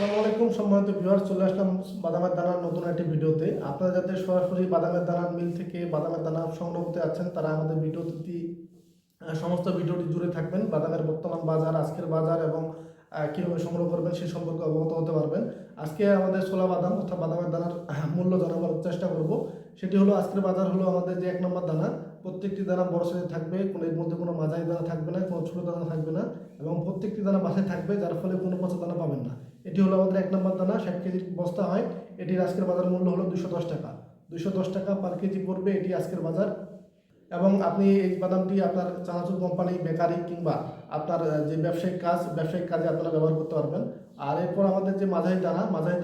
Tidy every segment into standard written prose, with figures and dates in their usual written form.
আসসালামু আলাইকুম সম্মানিত ভিউয়ার্স, চলে আসলাম বাদামের দানার নতুন একটি ভিডিওতে। আপনারা যাদের সরাসরি বাদামের দানার মিল থেকে বাদামের দানা সংগ্রহ করতে যাচ্ছেন তারা আমাদের ভিডিওটি সমস্ত ভিডিওটি জুড়ে থাকবেন। বাদামের বর্তমান বাজার, আজকের বাজার এবং কীভাবে সংগ্রহ করবেন সে সম্পর্কে অবগত হতে পারবেন। আজকে আমাদের ছোলা বাদাম অর্থাৎ বাদামের দানার মূল্য জানাবার চেষ্টা করব। সেটি হলো, আজকের বাজার হলো আমাদের যে 1 নম্বর দানা, প্রত্যেকটি দানা বড় সাইজের থাকবে, কোনো এর মধ্যে কোনো মাঝারি দানা থাকবে না, কোনো ছোটো দানা থাকবে না এবং প্রত্যেকটি দানা বাসায় থাকবে, যার ফলে কোনো পচা দানা পাবেন না। এটি হলো আমাদের 1 নম্বর দানা, 60 কেজির বস্তা হয়। এটির আজকের বাজার মূল্য হলো 210 টাকা। 210 টাকা পার কেজি পড়বে এটি আজকের বাজার। এবং আপনি এই বাদামটি আপনার চানাচুর কোম্পানি, বেকারি কিংবা আপনার যে ব্যবসায়িক কাজে আপনারা ব্যবহার করতে পারবেন। আর এরপর আমাদের যে মাঝারি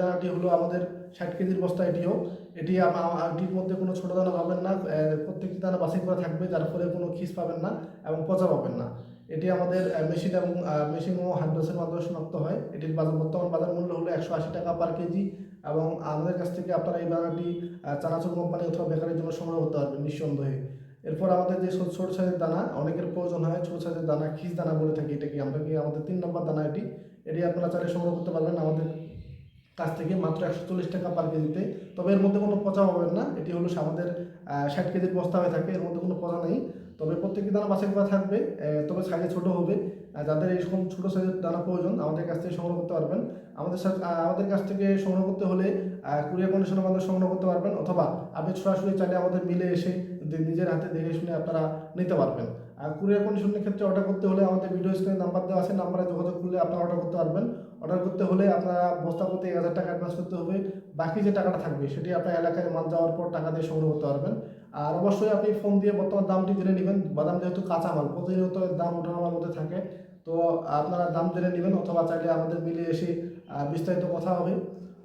দানাটি হলো আমাদের 60 কেজির বস্তা। এটির মধ্যে কোনো ছোটো দানা পাবেন না, প্রত্যেকটি দানা বাছাই করা থাকবে, যার ফলে কোনো খিস পাবেন না এবং পচা পাবেন না। এটি আমাদের মেশিন ও হাইড্রোসের মাধ্যমে শনাক্ত হয়। এটির বর্তমান বাজার মূল্য হলো 180 টাকা পার কেজি। এবং আমাদের কাছ থেকে আপনারা এই দানাটি চানাচুর কোম্পানি অথবা বেকারির জন্য সংগ্রহ করতে পারবেন নিঃসন্দেহে। এরপর আমাদের যে ছোট সাইজের দানা, অনেকের প্রয়োজন হয় ছোট সাইজের দানা, খিস দানা বলে থাকি এটাকে আমরা, আমাদের 3 নম্বর দানা এটি আপনারা চাইলে সংগ্রহ করতে পারবেন আমাদের কাছ থেকে মাত্র 140 টাকা পার কেজিতে। তবে এর মধ্যে কোনো পচা পাবেন না। এটি হলো আমাদের 60 কেজির বস্তা হয়ে থাকে, এর মধ্যে কোনো পচা নেই। তবে প্রত্যেকটি দানা বাছাই করা থাকবে, তবে সাইজে ছোটো হবে। যাদের এইরকম ছোটো সাইজের দানা প্রয়োজন আমাদের কাছ থেকে সংগ্রহ করতে পারবেন। আমাদের কাছ থেকে সংগ্রহ করতে হলে কুরিয়ার কন্ডিশনের মাধ্যমে সংগ্রহ করতে পারবেন, অথবা আপনি সরাসরি চাইলে আমাদের মিলে এসে নিজের হাতে দেখে শুনে আপনারা নিতে পারবেন। আর কুরিয়ার কন্ডিশনের ক্ষেত্রে অর্ডার করতে হলে আমাদের ভিডিও স্ক্রিনে নাম্বার দেওয়া আছে, নাম্বারে যোগাযোগ করলে আপনারা অর্ডার করতে পারবেন। অর্ডার করতে হলে আপনারা বস্তা প্রতি 1000 টাকা অ্যাডভান্স করতে হবে। বাকি যে টাকাটা থাকবে সেটি আপনার এলাকায় মাল যাওয়ার পর টাকা দিয়ে সংগ্রহ করতে পারবেন। আর অবশ্যই আপনি ফোন দিয়ে বর্তমান দামটি জেনে নেবেন। বাদাম যেহেতু কাঁচা মাল, প্রতিনিয়ত দাম ওঠানামার মধ্যে থাকে, তো আপনারা দাম জেনে নেবেন, অথবা চাইলে আমাদের মিলে এসে বিস্তারিত কথা হবে।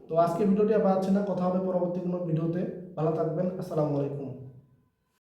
তো আজকে ভিডিওটি আর বাড়াচ্ছি না, কথা হবে পরবর্তী কোনো ভিডিওতে। ভালো থাকবেন। আসসালামু আলাইকুম।